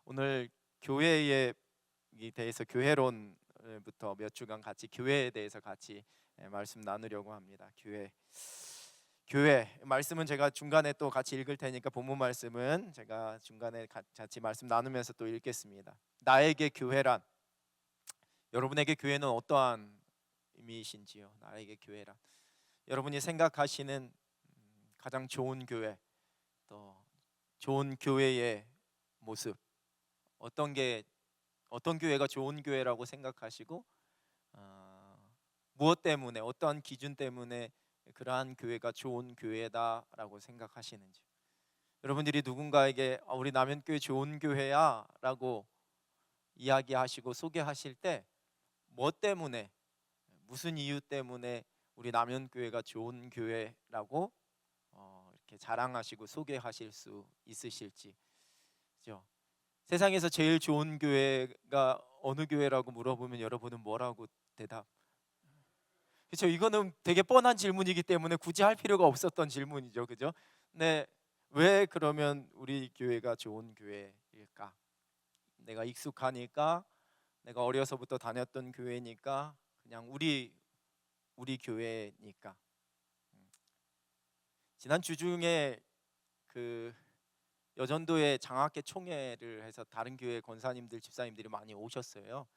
오늘 교회에 대해서 교회론부터 몇 주간 같이 교회에 대해서 같이 말씀 나누려고 합니다. 교회 말씀은 제가 중간에 또 같이 읽을 테니까 본문 말씀은 제가 중간에 같이 말씀 나누면서 또 읽겠습니다. 나에게 교회란, 여러분에게 교회는 어떠한 의미이신지요? 나에게 교회란, 여러분이 생각하시는 가장 좋은 교회, 또 좋은 교회의 모습, 어떤 교회가 좋은 교회라고 생각하시고, 무엇 때문에, 어떠한 기준 때문에 그러한 교회가 좋은 교회다라고 생각하시는지, 여러분들이 누군가에게 우리 남현교회 좋은 교회야 라고 이야기하시고 소개하실 때 무엇 때문에, 무슨 이유 때문에 우리 남현교회가 좋은 교회라고 이렇게 자랑하시고 소개하실 수 있으실지. 그죠? 세상에서 제일 좋은 교회가 어느 교회라고 물어보면 여러분은 뭐라고 대답? 그렇죠? 이거는 되게 뻔한 질문이기 때문에 굳이 할 필요가 없었던 질문이죠, 그죠? 네, 왜 그러면 우리 교회가 좋은 교회일까? 내가 익숙하니까, 내가 어려서부터 다녔던 교회니까, 그냥 우리 교회니까. 지난 주 중에 그 여전도에 장학계 총회를 해서 다른 교회 권사님들, 집사님들이 많이 오셨어요.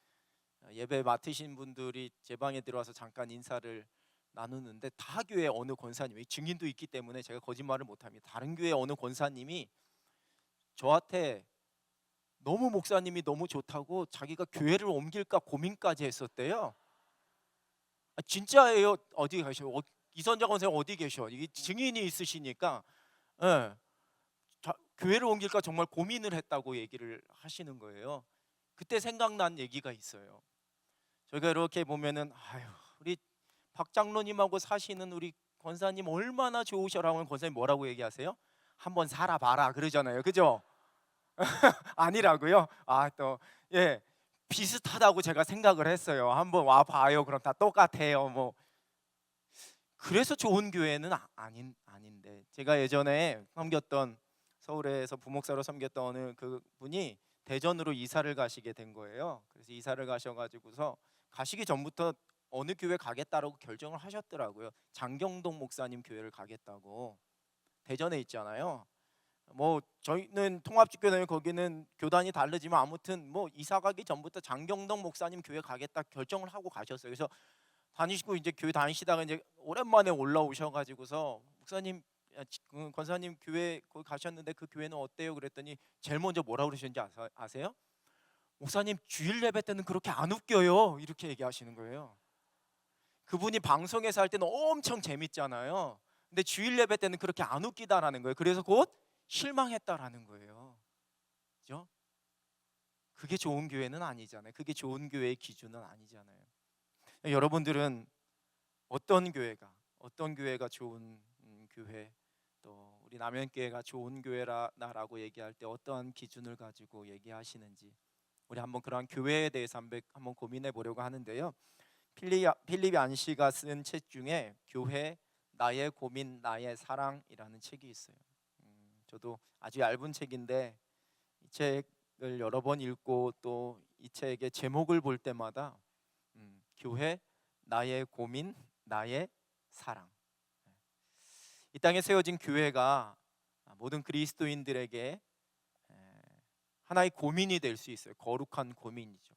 예배 맡으신 분들이 제 방에 들어와서 잠깐 인사를 나누는데 다 교회 어느 권사님이, 증인도 있기 때문에 제가 거짓말을 못합니다. 다른 교회 어느 권사님이 저한테 너무 목사님이 너무 좋다고 자기가 교회를 옮길까 고민까지 했었대요. 진짜예요. 어디 가셔? 이선자 권사님 어디 계셔? 이게 증인이 있으시니까, 예, 교회를 옮길까 정말 고민을 했다고 얘기를 하시는 거예요. 그때 생각난 얘기가 있어요. 저희가 이렇게 보면은 우리 박 장로님하고 사시는 우리 권사님 얼마나 좋으셔라고 하면 권사님 뭐라고 얘기하세요? 한번 살아봐라 그러잖아요, 그죠? 아니라고요? 또 예, 비슷하다고 제가 생각을 했어요. 한번 와봐요. 그럼 다 똑같아요. 뭐 그래서 좋은 교회는 아닌데, 제가 예전에 섬겼던, 서울에서 부목사로 섬겼던 어느 그 분이 대전으로 이사를 가시게 된 거예요. 그래서 이사를 가셔가지고서 가시기 전부터 어느 교회 가겠다라고 결정을 하셨더라고요. 장경동 목사님 교회를 가겠다고. 대전에 있잖아요. 뭐 저희는 통합집교단이, 거기는 교단이 다르지만 아무튼 뭐 이사 가기 전부터 장경동 목사님 교회 가겠다 결정을 하고 가셨어요. 그래서 다니시고 이제 교회 다니시다가 이제 오랜만에 올라오셔가지고서 목사님, 권사님 교회 거기 가셨는데 그 교회는 어때요? 그랬더니 제일 먼저 뭐라 그러셨는지 아세요? 목사님 주일 예배 때는 그렇게 안 웃겨요. 이렇게 얘기하시는 거예요. 그분이 방송에서 할 때는 엄청 재밌잖아요. 근데 주일 예배 때는 그렇게 안 웃기다라는 거예요. 그래서 곧 실망했다라는 거예요. 그죠? 그게 좋은 교회는 아니잖아요. 그게 좋은 교회의 기준은 아니잖아요. 여러분들은 어떤 교회가 좋은 교회, 또 우리 남현교회가 좋은 교회라고 얘기할 때 어떠한 기준을 가지고 얘기하시는지, 우리 한번 그러한 교회에 대해서 한번 고민해 보려고 하는데요. 필립 안시가 쓴 책 중에 교회 나의 고민 나의 사랑이라는 책이 있어요. 저도 아주 얇은 책인데 이 책을 여러 번 읽고 또 이 책의 제목을 볼 때마다 교회 나의 고민 나의 사랑. 이 땅에 세워진 교회가 모든 그리스도인들에게 하나의 고민이 될 수 있어요. 거룩한 고민이죠.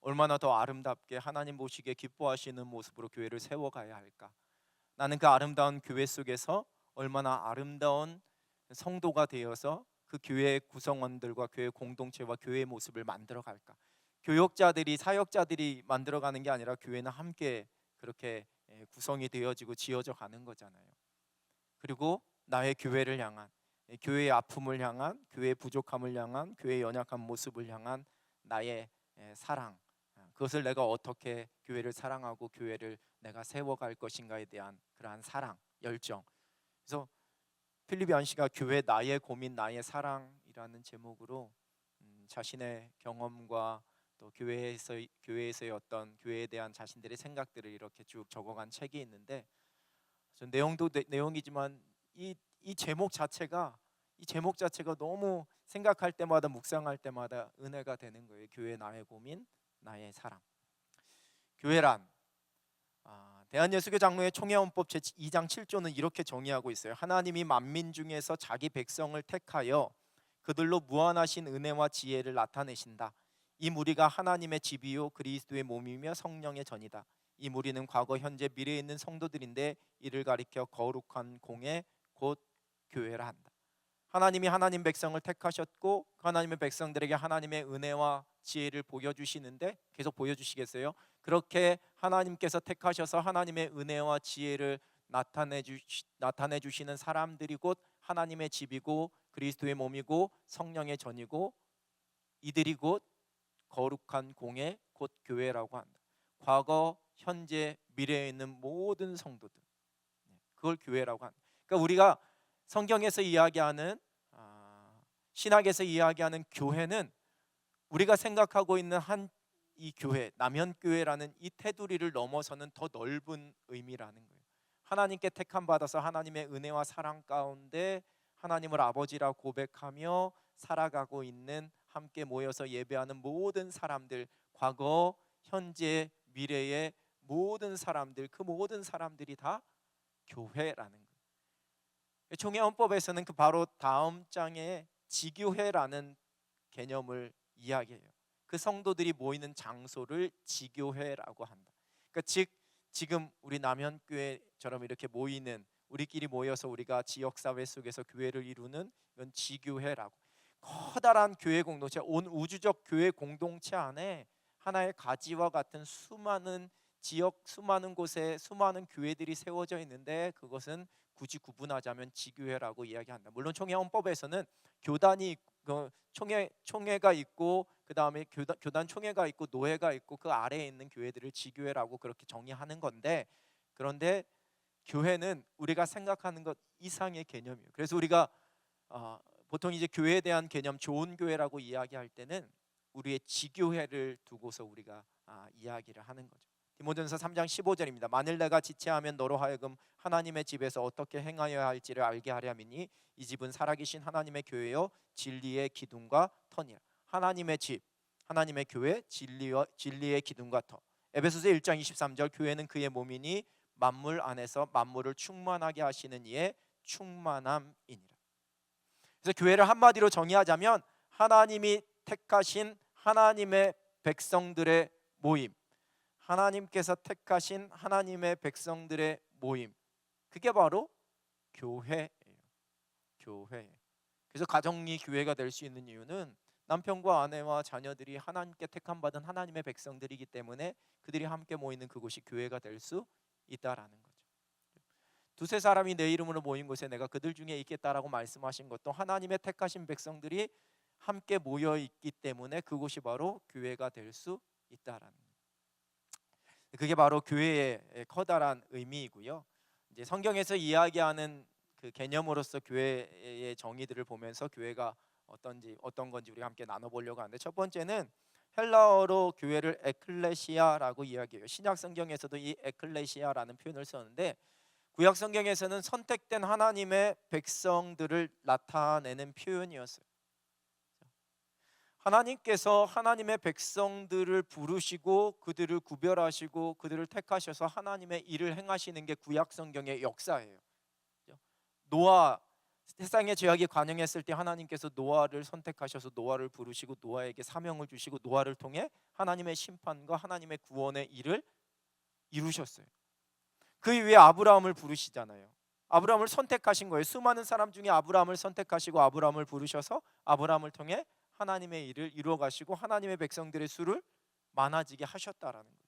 얼마나 더 아름답게 하나님 보시기에 기뻐하시는 모습으로 교회를 세워가야 할까? 나는 그 아름다운 교회 속에서 얼마나 아름다운 성도가 되어서 그 교회의 구성원들과 교회 공동체와 교회의 모습을 만들어 갈까? 교역자들이, 사역자들이 만들어가는 게 아니라 교회는 함께 그렇게 구성이 되어지고 지어져 가는 거잖아요. 그리고 나의 교회를 향한, 교회의 아픔을 향한, 교회의 부족함을 향한, 교회의 연약한 모습을 향한 나의 사랑, 그것을 내가 어떻게 교회를 사랑하고 교회를 내가 세워갈 것인가에 대한 그러한 사랑, 열정. 그래서 필립 얀시가 교회 나의 고민 나의 사랑이라는 제목으로 자신의 경험과 또 교회에서의 어떤 교회에 대한 자신들의 생각들을 이렇게 쭉 적어간 책이 있는데, 내용도 내용이지만 이 제목 자체가 이 제목 자체가 너무 생각할 때마다 묵상할 때마다 은혜가 되는 거예요. 교회 나의 고민, 나의 사랑. 교회란 대한예수교 장로회 총회헌법 제2장 7조는 이렇게 정의하고 있어요. 하나님이 만민 중에서 자기 백성을 택하여 그들로 무한하신 은혜와 지혜를 나타내신다. 이 무리가 하나님의 집이요 그리스도의 몸이며 성령의 전이다. 이 무리는 과거, 현재, 미래에 있는 성도들인데 이를 가리켜 거룩한 공회 곧 교회라 한다. 하나님이 하나님 백성을 택하셨고 그 하나님의 백성들에게 하나님의 은혜와 지혜를 보여주시는데 계속 보여주시겠어요? 그렇게 하나님께서 택하셔서 하나님의 은혜와 지혜를 나타내 주시는 사람들이 곧 하나님의 집이고 그리스도의 몸이고 성령의 전이고 이들이 곧 거룩한 공회 곧 교회라고 한다. 과거, 현재, 미래에 있는 모든 성도들, 그걸 교회라고 한다. 그러니까 우리가 성경에서 이야기하는 신학에서 이야기하는 교회는 우리가 생각하고 있는 이 교회, 남현교회라는 이 테두리를 넘어서는 더 넓은 의미라는 거예요. 하나님께 택함 받아서 하나님의 은혜와 사랑 가운데 하나님을 아버지라 고백하며 살아가고 있는, 함께 모여서 예배하는 모든 사람들, 과거, 현재, 미래의 모든 사람들, 그 모든 사람들이 다 교회라는 거예요. 총회헌법에서는 그 바로 다음 장에 지교회라는 개념을 이야기해요. 그 성도들이 모이는 장소를 지교회라고 한다. 그러니까 즉 지금 우리 남현교회처럼 이렇게 모이는, 우리끼리 모여서 우리가 지역사회 속에서 교회를 이루는 이건 지교회라고. 커다란 교회 공동체, 온 우주적 교회 공동체 안에 하나의 가지와 같은 수많은 지역, 수많은 곳에 수많은 교회들이 세워져 있는데 그것은 굳이 구분하자면 지교회라고 이야기한다. 물론 총회헌법에서는 교단이 총회가 있고 그 다음에 교단 총회가 있고 노회가 있고 그 아래에 있는 교회들을 지교회라고 그렇게 정의하는 건데, 그런데 교회는 우리가 생각하는 것 이상의 개념이에요. 그래서 우리가 보통 이제 교회에 대한 개념, 좋은 교회라고 이야기할 때는 우리의 지교회를 두고서 우리가 이야기를 하는 거죠. 디모데전서 3장 15절입니다. 만일 내가 지체하면 너로 하여금 하나님의 집에서 어떻게 행하여야 할지를 알게 하려 함이니 이 집은 살아계신 하나님의 교회요 진리의 기둥과 터니라. 하나님의 집, 하나님의 교회, 진리의 기둥과 터. 에베소서 1장 23절 교회는 그의 몸이니 만물 안에서 만물을 충만하게 하시는 이의 충만함이니라. 그래서 교회를 한마디로 정의하자면 하나님이 택하신 하나님의 백성들의 모임, 하나님께서 택하신 하나님의 백성들의 모임, 그게 바로 교회예요. 교회. 그래서 가정이 교회가 될 수 있는 이유는 남편과 아내와 자녀들이 하나님께 택함 받은 하나님의 백성들이기 때문에 그들이 함께 모이는 그곳이 교회가 될 수 있다라는 거죠. 두세 사람이 내 이름으로 모인 곳에 내가 그들 중에 있겠다라고 말씀하신 것도 하나님의 택하신 백성들이 함께 모여 있기 때문에 그곳이 바로 교회가 될 수 있다라는 거예요. 그게 바로 교회의 커다란 의미이고요. 이제 성경에서 이야기하는 그 개념으로서 교회의 정의들을 보면서 교회가 어떤 건지 우리가 함께 나눠보려고 하는데, 첫 번째는 헬라어로 교회를 에클레시아라고 이야기해요. 신약 성경에서도 이 에클레시아라는 표현을 썼는데 구약 성경에서는 선택된 하나님의 백성들을 나타내는 표현이었어요. 하나님께서 하나님의 백성들을 부르시고 그들을 구별하시고 그들을 택하셔서 하나님의 일을 행하시는 게 구약 성경의 역사예요. 노아, 세상의 죄악이 관영했을 때 하나님께서 노아를 선택하셔서 노아를 부르시고 노아에게 사명을 주시고 노아를 통해 하나님의 심판과 하나님의 구원의 일을 이루셨어요. 그 이후에 아브라함을 부르시잖아요. 아브라함을 선택하신 거예요. 수많은 사람 중에 아브라함을 선택하시고 아브라함을 부르셔서 아브라함을 통해 하나님의 일을 이루어 가시고 하나님의 백성들의 수를 많아지게 하셨다라는 거죠.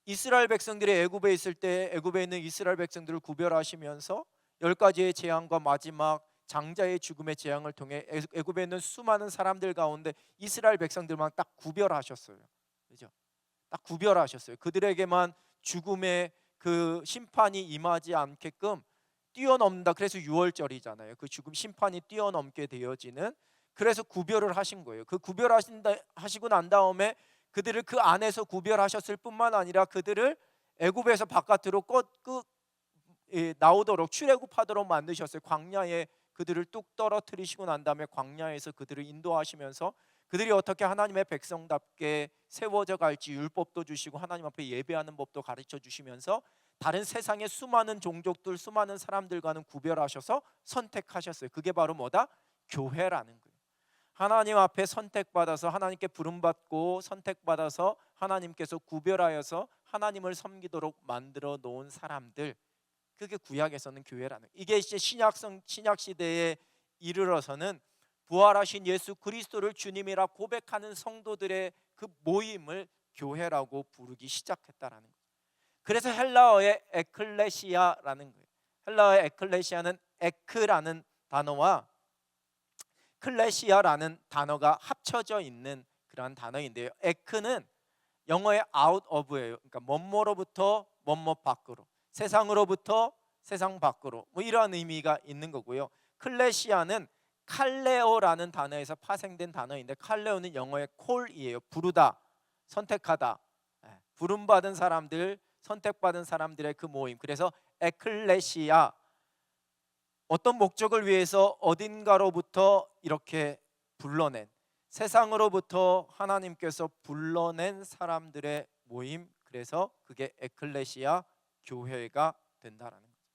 이스라엘 백성들이 애굽에 있을 때 애굽에 있는 이스라엘 백성들을 구별하시면서 10가지의 재앙과 마지막 장자의 죽음의 재앙을 통해 애굽에 있는 수많은 사람들 가운데 이스라엘 백성들만 딱 구별하셨어요. 그죠? 딱 구별하셨어요. 그들에게만 죽음의 그 심판이 임하지 않게끔 뛰어넘는다. 그래서 6월절이잖아요. 그 죽음 심판이 뛰어넘게 되어지는, 그래서 구별을 하신 거예요. 그 구별하시고 난 다음에 그들을 그 안에서 구별하셨을 뿐만 아니라 그들을 애굽에서 바깥으로 나오도록 출애굽하도록 만드셨어요. 광야의 그들을 뚝 떨어뜨리시고 난 다음에 광야에서 그들을 인도하시면서 그들이 어떻게 하나님의 백성답게 세워져 갈지 율법도 주시고 하나님 앞에 예배하는 법도 가르쳐 주시면서 다른 세상의 수많은 종족들, 수많은 사람들과는 구별하셔서 선택하셨어요. 그게 바로 뭐다? 교회라는 거예요. 하나님 앞에 선택받아서 하나님께 부름받고 선택받아서 하나님께서 구별하여서 하나님을 섬기도록 만들어 놓은 사람들, 그게 구약에서는 교회라는 거예요. 이게 이제 신약 시대에 이르러서는 부활하신 예수 그리스도를 주님이라 고백하는 성도들의 그 모임을 교회라고 부르기 시작했다라는 거예요. 그래서 헬라어의 에클레시아라는 거예요. 헬라어의 에클레시아는 에크라는 단어와 클레시아라는 단어가 합쳐져 있는 그러한 단어인데요. 에크는 영어의 out of예요. 그러니까 뭐뭐로부터 뭐뭐 밖으로, 세상으로부터 세상 밖으로, 뭐 이러한 의미가 있는 거고요. 클레시아는 칼레오라는 단어에서 파생된 단어인데, 칼레오는 영어의 콜이에요. 부르다, 선택하다, 부름받은 사람들, 선택받은 사람들의 그 모임. 그래서 에클레시아, 어떤 목적을 위해서 어딘가로부터 이렇게 불러낸, 세상으로부터 하나님께서 불러낸 사람들의 모임, 그래서 그게 에클레시아, 교회가 된다라는 거죠.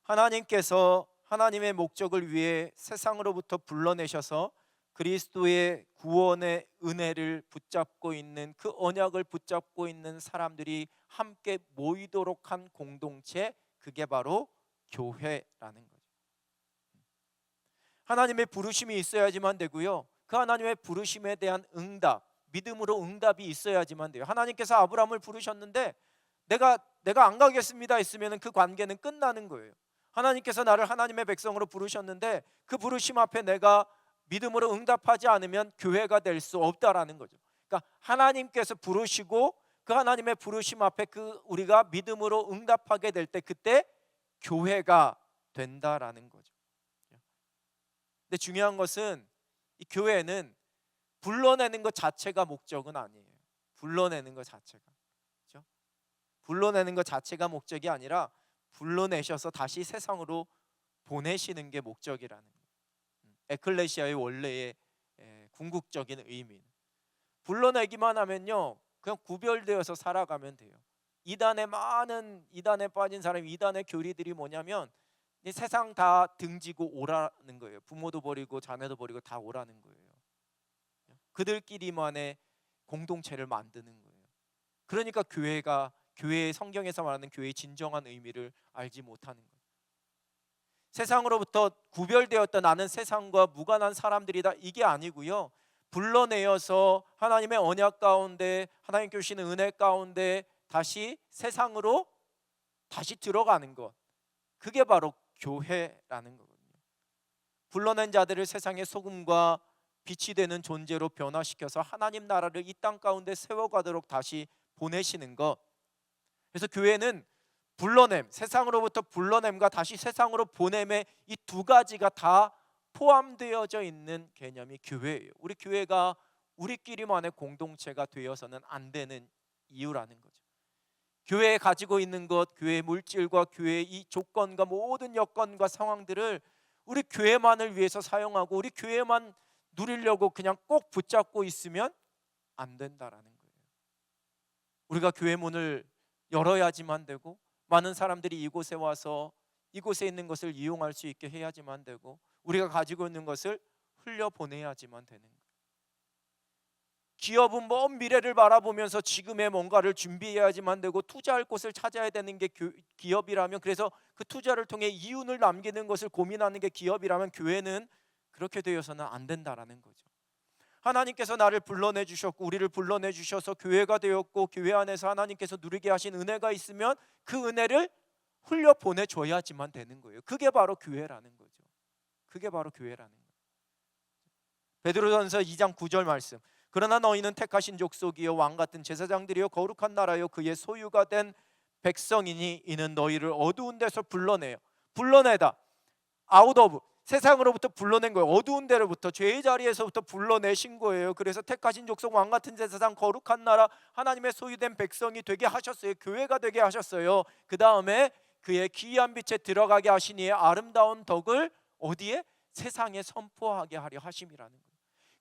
하나님께서 하나님의 목적을 위해 세상으로부터 불러내셔서 그리스도의 구원의 은혜를 붙잡고 있는, 그 언약을 붙잡고 있는 사람들이 함께 모이도록 한 공동체, 그게 바로 교회라는 거죠. 하나님의 부르심이 있어야지만 되고요. 그 하나님의 부르심에 대한 응답, 믿음으로 응답이 있어야지만 돼요. 하나님께서 아브라함을 부르셨는데 내가 안 가겠습니다 했으면 그 관계는 끝나는 거예요. 하나님께서 나를 하나님의 백성으로 부르셨는데 그 부르심 앞에 내가 믿음으로 응답하지 않으면 교회가 될 수 없다라는 거죠. 그러니까 하나님께서 부르시고 그 하나님의 부르심 앞에 우리가 믿음으로 응답하게 될 때, 그때 교회가 된다라는 거죠. 근데 중요한 것은 이 교회는 불러내는 것 자체가 목적은 아니에요. 불러내는 것 자체가, 그렇죠? 불러내는 것 자체가 목적이 아니라 불러내셔서 다시 세상으로 보내시는 게 목적이라는 거예요. 에클레시아의 원래의 궁극적인 의미는, 불러내기만 하면요 그냥 구별되어서 살아가면 돼요. 이단에 빠진 사람, 이단의 교리들이 뭐냐면 이 세상 다 등지고 오라는 거예요. 부모도 버리고 자녀도 버리고 다 오라는 거예요. 그들끼리만의 공동체를 만드는 거예요. 그러니까 교회의, 성경에서 말하는 교회의 진정한 의미를 알지 못하는 거예요. 세상으로부터 구별되었던 나는 세상과 무관한 사람들이다, 이게 아니고요. 불러내어서 하나님의 언약 가운데, 하나님께 주시는 은혜 가운데 다시 세상으로 다시 들어가는 것, 그게 바로 교회라는 거거든요. 불러낸 자들을 세상의 소금과 빛이 되는 존재로 변화시켜서 하나님 나라를 이 땅 가운데 세워가도록 다시 보내시는 것. 그래서 교회는 불러냄, 세상으로부터 불러냄과 다시 세상으로 보냄의 이 두 가지가 다 포함되어져 있는 개념이 교회예요. 우리 교회가 우리끼리만의 공동체가 되어서는 안 되는 이유라는 거죠. 교회에 가지고 있는 것, 교회의 물질과 교회의 이 조건과 모든 여건과 상황들을 우리 교회만을 위해서 사용하고 우리 교회만 누리려고 그냥 꼭 붙잡고 있으면 안 된다라는 거예요. 우리가 교회 문을 열어야지만 되고, 많은 사람들이 이곳에 와서 이곳에 있는 것을 이용할 수 있게 해야지만 되고, 우리가 가지고 있는 것을 흘려보내야지만 되는 거예요. 기업은 먼 미래를 바라보면서 지금의 뭔가를 준비해야지만 되고, 투자할 곳을 찾아야 되는 게 기업이라면, 그래서 그 투자를 통해 이윤을 남기는 것을 고민하는 게 기업이라면, 교회는 그렇게 되어서는 안 된다라는 거죠. 하나님께서 나를 불러내 주셨고 우리를 불러내 주셔서 교회가 되었고, 교회 안에서 하나님께서 누리게 하신 은혜가 있으면 그 은혜를 흘려보내 줘야지만 되는 거예요. 그게 바로 교회라는 거죠. 그게 바로 교회라는 거예요. 베드로전서 2장 9절 말씀, 그러나 너희는 택하신 족속이요 왕같은 제사장들이요 거룩한 나라요 그의 소유가 된 백성이니 이는 너희를 어두운 데서 불러내다, 아웃 오브, 세상으로부터 불러낸 거예요. 어두운 데로부터, 죄의 자리에서부터 불러내신 거예요. 그래서 택하신 족속, 왕같은 제사장, 거룩한 나라, 하나님의 소유된 백성이 되게 하셨어요. 교회가 되게 하셨어요. 그 다음에 그의 기이한 빛에 들어가게 하신 이의 아름다운 덕을 어디에? 세상에 선포하게 하려 하심이라는 거예요.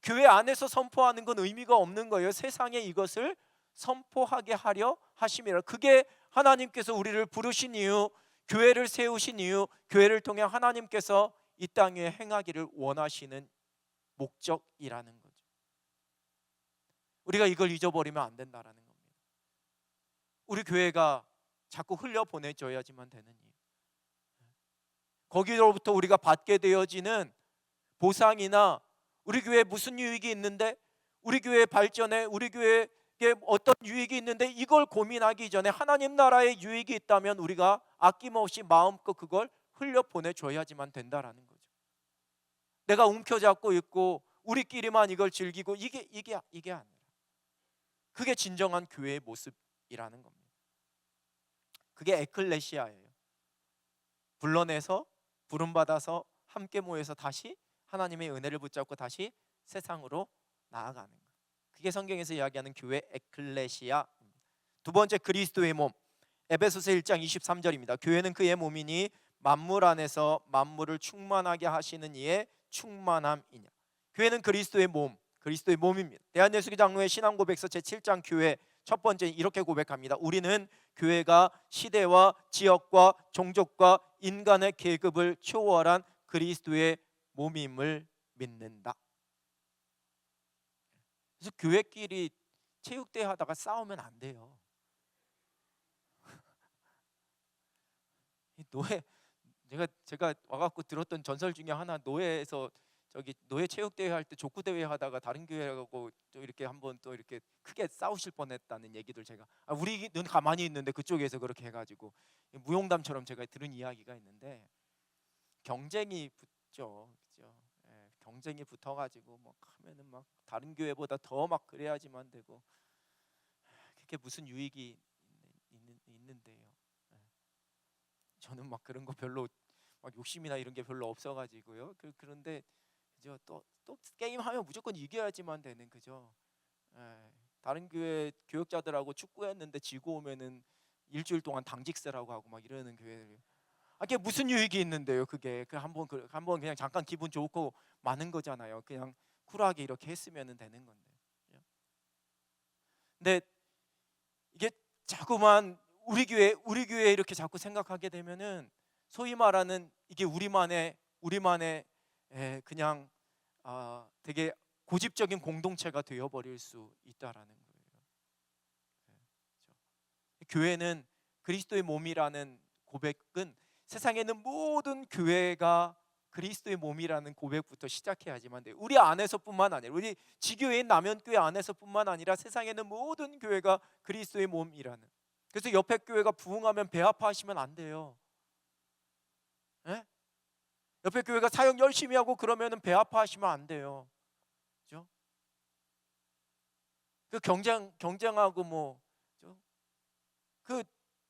교회 안에서 선포하는 건 의미가 없는 거예요. 세상에 이것을 선포하게 하려 하심이라. 그게 하나님께서 우리를 부르신 이유, 교회를 세우신 이유, 교회를 통해 하나님께서 이 땅에 행하기를 원하시는 목적이라는 거죠. 우리가 이걸 잊어버리면 안 된다라는 겁니다. 우리 교회가 자꾸 흘려보내줘야지만 되는 이유, 거기로부터 우리가 받게 되어지는 보상이나 우리 교회에 무슨 유익이 있는데, 우리 교회 발전에, 우리 교회에 어떤 유익이 있는데, 이걸 고민하기 전에 하나님 나라의 유익이 있다면 우리가 아낌없이 마음껏 그걸 흘려보내줘야지만 된다라는 거죠. 내가 움켜잡고 있고 우리끼리만 이걸 즐기고 이게 아니라, 그게 진정한 교회의 모습이라는 겁니다. 그게 에클레시아예요. 불러내서 부름받아서 함께 모여서 다시 하나님의 은혜를 붙잡고 다시 세상으로 나아가는 것. 그게 성경에서 이야기하는 교회 에클레시아. 두 번째, 그리스도의 몸. 에베소서 1장 23절입니다. 교회는 그의 몸이니 만물 안에서 만물을 충만하게 하시는 이의 충만함이냐. 교회는 그리스도의 몸, 그리스도의 몸입니다. 대한예수교 장로의 신앙고백서 제7장 교회 첫 번째 이렇게 고백합니다. 우리는 교회가 시대와 지역과 종족과 인간의 계급을 초월한 그리스도의 몸임을 믿는다. 그래서 교회끼리 체육대회 하다가 싸우면 안 돼요. 노예, 제가 와갖고 들었던 전설 중에 하나, 노예에서 저기 노예 체육대회 할 때 족구대회 하다가 다른 교회하고 또 이렇게 한번 또 이렇게 크게 싸우실 뻔했다는 얘기들 제가, 우리는 가만히 있는데 그쪽에서 그렇게 해가지고 무용담처럼 제가 들은 이야기가 있는데, 경쟁이 붙죠, 그죠? 예, 경쟁이 붙어가지고 뭐 하면은 막 다른 교회보다 더 막 그래야지만 되고, 그게 무슨 유익이 있는데요. 예. 저는 막 그런 거 별로 막 욕심이나 이런 게 별로 없어가지고요. 그런데 그죠? 또 게임하면 무조건 이겨야지만 되는, 그죠? 예. 다른 교회 교역자들하고 축구했는데 지고 오면은 일주일 동안 당직세라고 하고 막 이러는 교회들. 그게 무슨 유익이 있는데요? 그게 한번 그냥 잠깐 기분 좋고 마는 거잖아요. 그냥 쿨하게 이렇게 했으면 되는 건데. 근데 이게 자꾸만 우리 교회 이렇게 자꾸 생각하게 되면은 소위 말하는 이게 우리만의 그냥 되게 고집적인 공동체가 되어버릴 수 있다라는 거예요. 그렇죠? 교회는 그리스도의 몸이라는 고백은 세상에 있는 모든 교회가 그리스도의 몸이라는 고백부터 시작해야지만 돼요. 우리 안에서뿐만 아니라, 우리 지교회인 남현교회 안에서뿐만 아니라 세상에 있는 모든 교회가 그리스도의 몸이라는. 그래서 옆에 교회가 부흥하면 배 아파하시면 안 돼요. 예? 옆에 교회가 사역 열심히 하고 그러면은 배 아파하시면 안 돼요. 그죠? 그 경쟁하고 뭐 그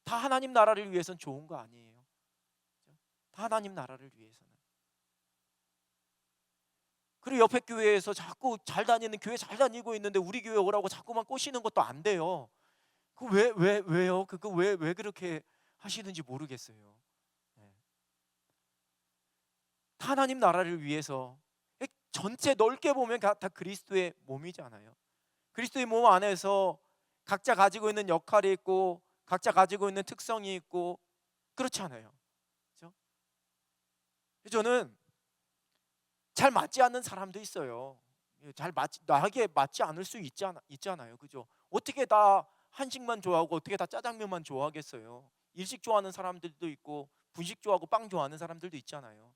다 하나님 나라를 위해서는 좋은 거 아니에요. 그죠? 다 하나님 나라를 위해서는. 그리고 옆에 교회에서 자꾸 잘 다니는 교회 잘 다니고 있는데 우리 교회 오라고 자꾸만 꼬시는 것도 안 돼요. 그 왜요? 그거 왜 그렇게 하시는지 모르겠어요. 네. 하나님 나라를 위해서 전체 넓게 보면 다 그리스도의 몸이잖아요. 그리스도의 몸 안에서 각자 가지고 있는 역할이 있고 각자 가지고 있는 특성이 있고 그렇잖아요. 그렇죠? 저는 잘 맞지 않는 사람도 있어요. 나에게 맞지 않을 수 있잖아요. 그죠? 어떻게 다 한식만 좋아하고 어떻게 다 짜장면만 좋아하겠어요? 일식 좋아하는 사람들도 있고 분식 좋아하고 빵 좋아하는 사람들도 있잖아요.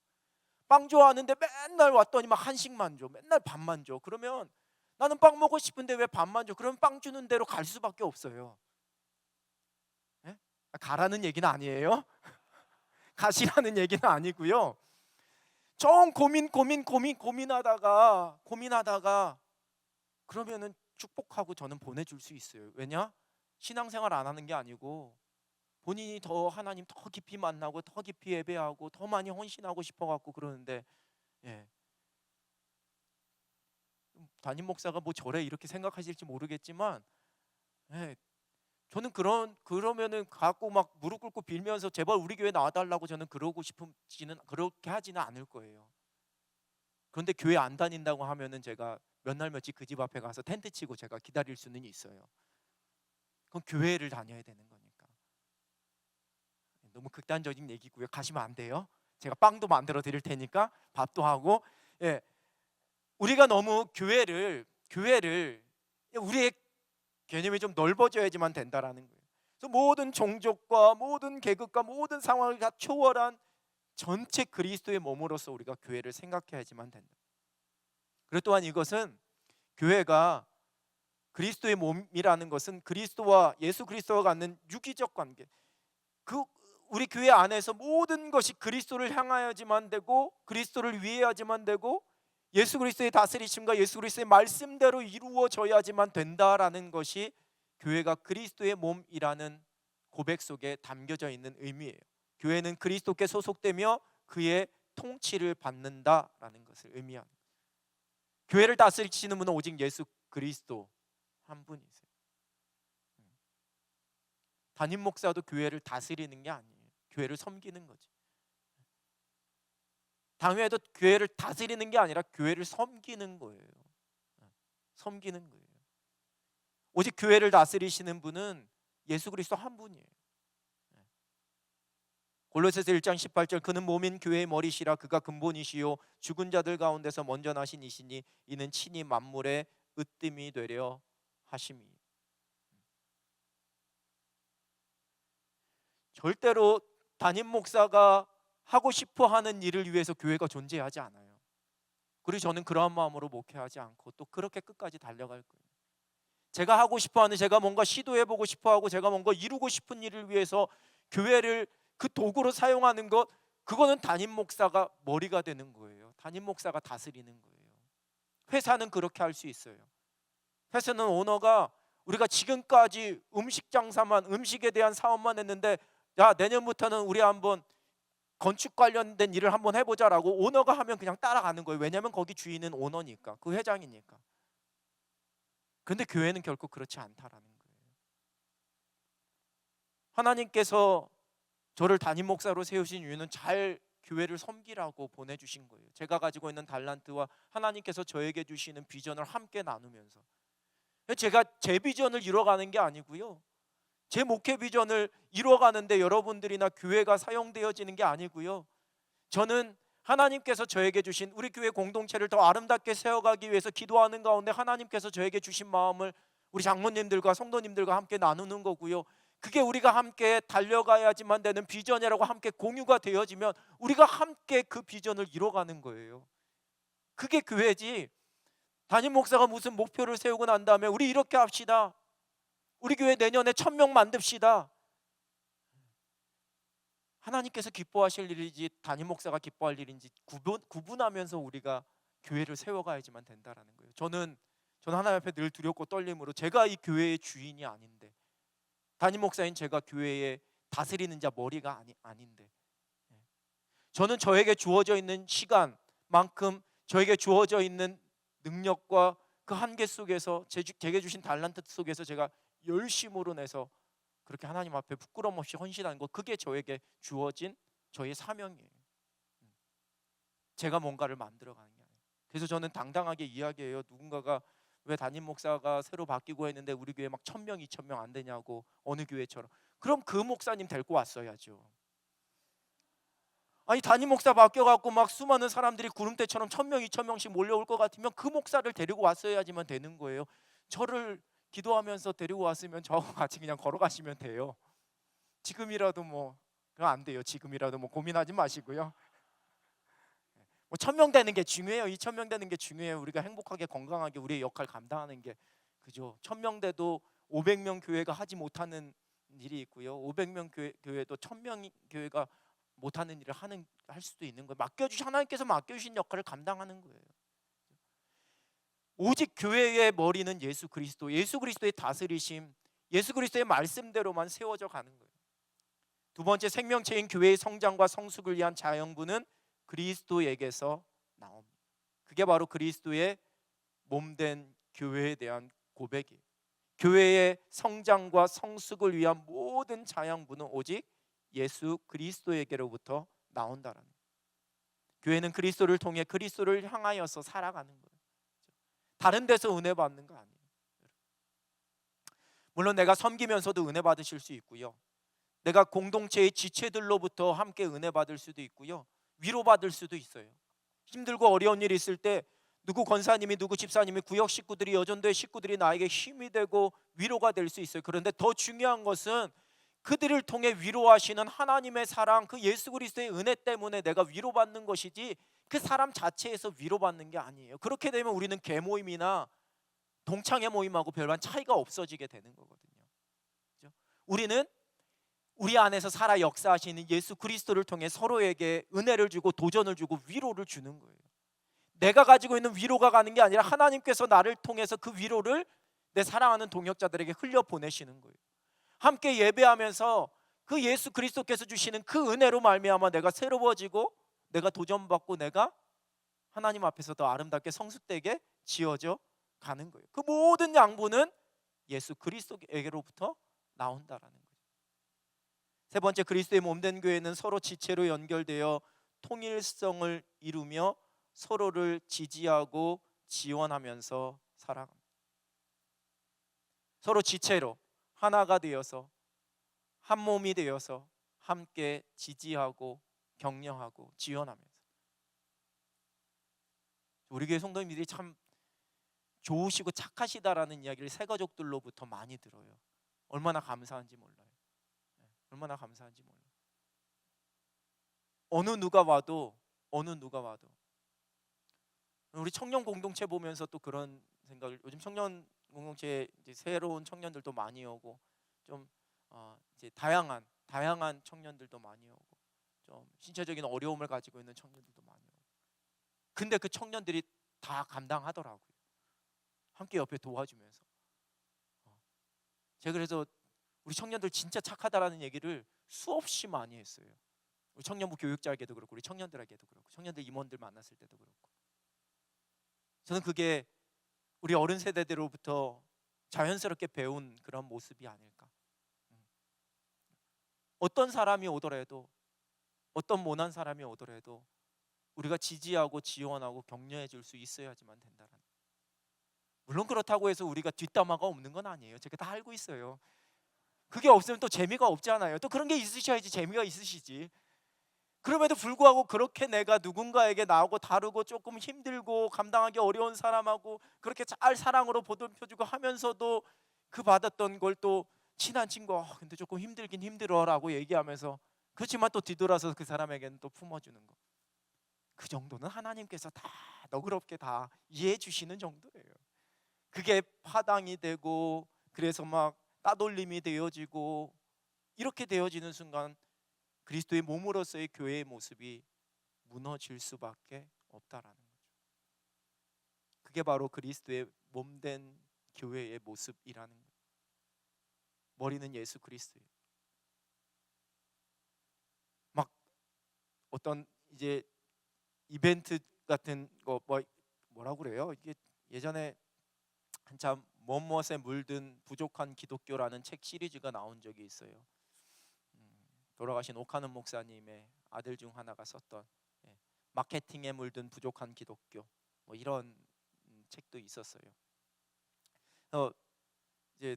빵 좋아하는데 맨날 왔더니 막 한식만 줘, 맨날 밥만 줘. 그러면 나는 빵 먹고 싶은데 왜 밥만 줘? 그러면 빵 주는 대로 갈 수밖에 없어요. 예? 가라는 얘기는 아니에요. 가시라는 얘기는 아니고요. 좀 고민하다가 그러면은 축복하고 저는 보내줄 수 있어요. 왜냐? 신앙생활 안 하는 게 아니고 본인이 더 하나님 더 깊이 만나고 더 깊이 예배하고 더 많이 헌신하고 싶어갖고 그러는데, 예. 담임 목사가 뭐 저래 이렇게 생각하실지 모르겠지만, 예. 저는 그러면은 갖고 막 무릎 꿇고 빌면서 제발 우리 교회 나와달라고 저는 그렇게 하지는 않을 거예요. 그런데 교회 안 다닌다고 하면은 제가 몇 날 며칠 그 집 앞에 가서 텐트 치고 제가 기다릴 수는 있어요. 그건 교회를 다녀야 되는 거니까. 너무 극단적인 얘기고요. 가시면 안 돼요. 제가 빵도 만들어 드릴 테니까 밥도 하고. 예, 우리가 너무 교회를 우리의 개념이 좀 넓어져야지만 된다라는 거예요. 그래서 모든 종족과 모든 계급과 모든 상황을 다 초월한 전체 그리스도의 몸으로서 우리가 교회를 생각해야지만 된다. 그리고 또한 이것은 교회가 그리스도의 몸이라는 것은 그리스도와 예수 그리스도가 갖는 유기적 관계, 그 우리 교회 안에서 모든 것이 그리스도를 향하여야지만 되고 그리스도를 위해야지만 되고 예수 그리스도의 다스리심과 예수 그리스도의 말씀대로 이루어져야지만 된다라는 것이 교회가 그리스도의 몸이라는 고백 속에 담겨져 있는 의미예요. 교회는 그리스도께 소속되며 그의 통치를 받는다라는 것을 의미합니다. 교회를 다스리시는 분은 오직 예수 그리스도 한 분이세요. 담임 목사도 교회를 다스리는 게 아니에요. 교회를 섬기는 거지. 당회도 교회를 다스리는 게 아니라 교회를 섬기는 거예요. 섬기는 거예요. 오직 교회를 다스리시는 분은 예수 그리스도 한 분이에요. 골로새서 1장 18절, 그는 몸인 교회의 머리시라. 그가 근본이시요 죽은 자들 가운데서 먼저 나신 이시니 이는 친히 만물의 으뜸이 되려 하심이. 절대로 담임 목사가 하고 싶어 하는 일을 위해서 교회가 존재하지 않아요. 그리고 저는 그러한 마음으로 목회하지 않고 또 그렇게 끝까지 달려갈 거예요. 제가 하고 싶어 하는, 제가 뭔가 시도해보고 싶어 하고 제가 뭔가 이루고 싶은 일을 위해서 교회를 그 도구로 사용하는 것, 그거는 담임 목사가 머리가 되는 거예요. 담임 목사가 다스리는 거예요. 회사는 그렇게 할 수 있어요. 회사는 오너가 우리가 지금까지 음식 장사만, 음식에 대한 사업만 했는데, 야, 내년부터는 우리 한번 건축 관련된 일을 한번 해보자라고 오너가 하면 그냥 따라가는 거예요. 왜냐하면 거기 주인은 오너니까, 그 회장이니까. 그런데 교회는 결코 그렇지 않다라는 거예요. 하나님께서 저를 담임 목사로 세우신 이유는 잘 교회를 섬기라고 보내주신 거예요. 제가 가지고 있는 달란트와 하나님께서 저에게 주시는 비전을 함께 나누면서, 제가 제 비전을 이뤄가는 게 아니고요, 제 목회 비전을 이뤄가는데 여러분들이나 교회가 사용되어지는 게 아니고요, 저는 하나님께서 저에게 주신 우리 교회 공동체를 더 아름답게 세워가기 위해서 기도하는 가운데 하나님께서 저에게 주신 마음을 우리 장로님들과 성도님들과 함께 나누는 거고요, 그게 우리가 함께 달려가야지만 되는 비전이라고 함께 공유가 되어지면 우리가 함께 그 비전을 이뤄가는 거예요. 그게 교회지. 담임 목사가 무슨 목표를 세우고 난 다음에 우리 이렇게 합시다, 우리 교회 내년에 1000명 만듭시다. 하나님께서 기뻐하실 일인지 담임 목사가 기뻐할 일인지 구분하면서 우리가 교회를 세워가야지만 된다라는 거예요. 저는 하나님 앞에 늘 두렵고 떨림으로, 제가 이 교회의 주인이 아닌데, 담임 목사인 제가 교회에 다스리는 자 머리가 아닌데, 저는 저에게 주어져 있는 시간만큼 저에게 주어져 있는 능력과 그 한계 속에서 제게 주신 달란트 속에서 제가 열심으로 내서 그렇게 하나님 앞에 부끄럼 없이 헌신하는 것, 그게 저에게 주어진 저의 사명이에요. 제가 뭔가를 만들어가는 게 아니에요. 그래서 저는 당당하게 이야기해요. 누군가가 왜 담임 목사가 새로 바뀌고 했는데 우리 교회 막 1000명 2000명 안 되냐고, 어느 교회처럼. 그럼 그 목사님 데리고 왔어야죠. 아니, 담임 목사 바뀌어갖고 막 수많은 사람들이 구름대처럼 1000명 2000명씩 몰려올 것 같으면 그 목사를 데리고 왔어야지만 되는 거예요. 저를 기도하면서 데리고 왔으면 저하고 같이 그냥 걸어가시면 돼요. 지금이라도 뭐 그건 안 돼요. 지금이라도 뭐 고민하지 마시고요. 뭐 1000명 되는 게 중요해요. 2000명 되는 게 중요해요. 우리가 행복하게 건강하게 우리의 역할 감당하는 게, 그죠? 1000명 돼도 500명 교회가 하지 못하는 일이 있고요, 500명 교회도 1000명 교회가 못하는 일을 할 수도 있는 거예요. 하나님께서 맡겨주신 역할을 감당하는 거예요. 오직 교회의 머리는 예수 그리스도, 예수 그리스도의 다스리심, 예수 그리스도의 말씀대로만 세워져 가는 거예요. 두 번째, 생명체인 교회의 성장과 성숙을 위한 자영분은 그리스도에게서 나옵니다. 그게 바로 그리스도의 몸된 교회에 대한 고백이에요. 교회의 성장과 성숙을 위한 모든 자양분은 오직 예수 그리스도에게로부터 나온다라는 거예요. 교회는 그리스도를 통해 그리스도를 향하여서 살아가는 거예요. 다른 데서 은혜 받는 거 아니에요. 물론 내가 섬기면서도 은혜 받으실 수 있고요, 내가 공동체의 지체들로부터 함께 은혜 받을 수도 있고요, 위로받을 수도 있어요. 힘들고 어려운 일이 있을 때 누구 권사님이, 누구 집사님이, 구역 식구들이, 여전도의 식구들이 나에게 힘이 되고 위로가 될 수 있어요. 그런데 더 중요한 것은 그들을 통해 위로하시는 하나님의 사랑, 그 예수 그리스도의 은혜 때문에 내가 위로받는 것이지 그 사람 자체에서 위로받는 게 아니에요. 그렇게 되면 우리는 계모임이나 동창회 모임하고 별반 차이가 없어지게 되는 거거든요. 그렇죠? 우리는 우리 안에서 살아 역사하시는 예수 그리스도를 통해 서로에게 은혜를 주고 도전을 주고 위로를 주는 거예요. 내가 가지고 있는 위로가 가는 게 아니라 하나님께서 나를 통해서 그 위로를 내 사랑하는 동역자들에게 흘려 보내시는 거예요. 함께 예배하면서 그 예수 그리스도께서 주시는 그 은혜로 말미암아 내가 새로워지고, 내가 도전받고, 내가 하나님 앞에서 더 아름답게 성숙되게 지어져 가는 거예요. 그 모든 양분은 예수 그리스도에게로부터 나온다라는 거예요. 세 번째, 그리스도의 몸된 교회는 서로 지체로 연결되어 통일성을 이루며 서로를 지지하고 지원하면서 살아갑니다. 서로 지체로 하나가 되어서 한 몸이 되어서 함께 지지하고 격려하고 지원하면서. 우리 교회 성도님들이 참 좋으시고 착하시다라는 이야기를 새 가족들로부터 많이 들어요. 얼마나 감사한지 몰라요. 얼마나 감사한지 몰라요. 어느 누가 와도 우리 청년 공동체 보면서 또 그런 생각을, 요즘 청년 공동체에 이제 새로운 청년들도 많이 오고 좀 이제 다양한 청년들도 많이 오고 좀 신체적인 어려움을 가지고 있는 청년들도 많이 오고, 근데 그 청년들이 다 감당하더라고요. 함께 옆에 도와주면서. 제가 그래서 우리 청년들 진짜 착하다라는 얘기를 수없이 많이 했어요. 우리 청년부 교육자에게도 그렇고, 우리 청년들에게도 그렇고, 청년들 임원들 만났을 때도 그렇고. 저는 그게 우리 어른 세대들로부터 자연스럽게 배운 그런 모습이 아닐까. 어떤 사람이 오더라도, 어떤 모난 사람이 오더라도 우리가 지지하고 지원하고 격려해 줄 수 있어야지만 된다는. 물론 그렇다고 해서 우리가 뒷담화가 없는 건 아니에요. 제가 다 알고 있어요. 그게 없으면 또 재미가 없잖아요. 또 그런 게 있으셔야지 재미가 있으시지. 그럼에도 불구하고 그렇게 내가 누군가에게 나오고 다루고 조금 힘들고 감당하기 어려운 사람하고 그렇게 잘 사랑으로 보듬혀주고 하면서도 그 받았던 걸 또 친한 친구, 근데 조금 힘들긴 힘들어라고 얘기하면서, 그렇지만 또 뒤돌아서 그 사람에게는 또 품어주는 거. 그 정도는 하나님께서 다 너그럽게 다 이해해 주시는 정도예요. 그게 파당이 되고 그래서 막 따돌림이 되어지고 이렇게 되어지는 순간 그리스도의 몸으로서의 교회의 모습이 무너질 수밖에 없다라는 거죠. 그게 바로 그리스도의 몸된 교회의 모습이라는 거예요. 머리는 예수 그리스도예요. 막 어떤 이제 이벤트 같은 거 뭐라고 그래요? 이게 예전에 한참 무엇에 물든 부족한 기독교라는 책 시리즈가 나온 적이 있어요. 돌아가신 오카는 목사님의 아들 중 하나가 썼던, 마케팅에 물든 부족한 기독교, 뭐 이런 책도 있었어요. 이제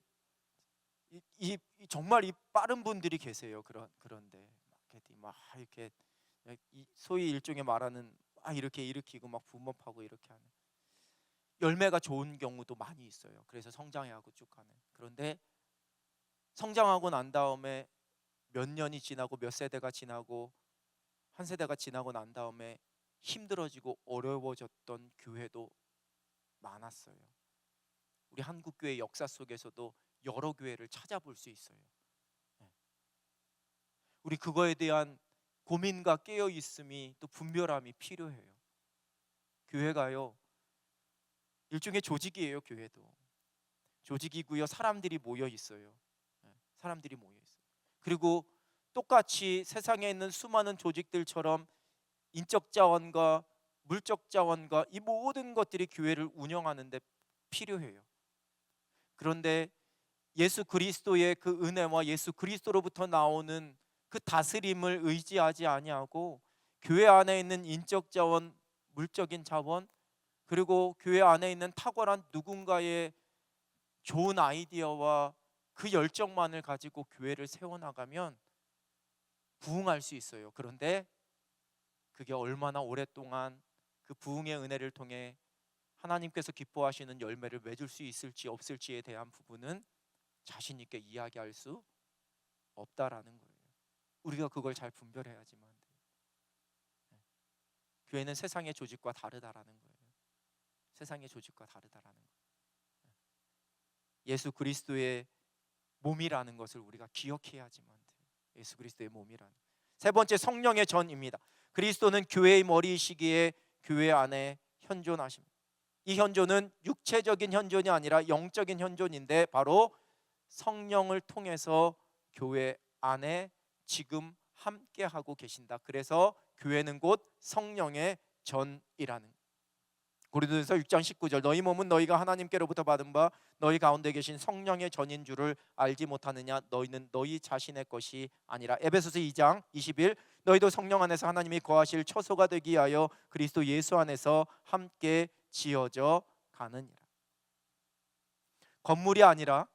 정말 이 빠른 분들이 계세요. 그런데 마케팅 막 이렇게 소위 일종의 말하는 이렇게 일으키고 막 붐업하고 이렇게 하는, 열매가 좋은 경우도 많이 있어요. 그래서 성장하고 쭉 가는. 그런데 성장하고 난 다음에 몇 년이 지나고 몇 세대가 지나고 한 세대가 지나고 난 다음에 힘들어지고 어려워졌던 교회도 많았어요. 우리 한국 교회 역사 속에서도 여러 교회를 찾아볼 수 있어요. 우리 그거에 대한 고민과 깨어 있음이 또 분별함이 필요해요. 교회가요, 일종의 조직이에요. 교회도 조직이고요. 사람들이 모여 있어요. 사람들이 모여 있어요. 그리고 똑같이 세상에 있는 수많은 조직들처럼 인적 자원과 물적 자원과 이 모든 것들이 교회를 운영하는 데 필요해요. 그런데 예수 그리스도의 그 은혜와 예수 그리스도로부터 나오는 그 다스림을 의지하지 아니하고 교회 안에 있는 인적 자원, 물적인 자원, 그리고 교회 안에 있는 탁월한 누군가의 좋은 아이디어와 그 열정만을 가지고 교회를 세워나가면 부흥할 수 있어요. 그런데 그게 얼마나 오랫동안 그 부흥의 은혜를 통해 하나님께서 기뻐하시는 열매를 맺을 수 있을지 없을지에 대한 부분은 자신 있게 이야기할 수 없다라는 거예요. 우리가 그걸 잘 분별해야지만 돼요. 교회는 세상의 조직과 다르다라는 거예요. 세상의 조직과 다르다라는 거예요. 예수 그리스도의 몸이라는 것을 우리가 기억해야지만 돼요. 예수 그리스도의 몸이라는. 세 번째, 성령의 전입니다. 그리스도는 교회의 머리이시기에 교회 안에 현존하십니다. 이 현존은 육체적인 현존이 아니라 영적인 현존인데 바로 성령을 통해서 교회 안에 지금 함께 하고 계신다. 그래서 교회는 곧 성령의 전이라는. 고린도전서 6장 19절, 너희 몸은 너희가 하나님께로부터 받은 바 너희 가운데 계신 성령의 전인 줄을 알지 못하느냐? 너희는 너희 자신의 것이 아니라. 에베소서 2장 21, 너희도 성령 안에서 하나님이 거하실 처소가 되기 위하여 그리스도 예수 안에서 함께 지어져 가느니라. 건물이 아니라,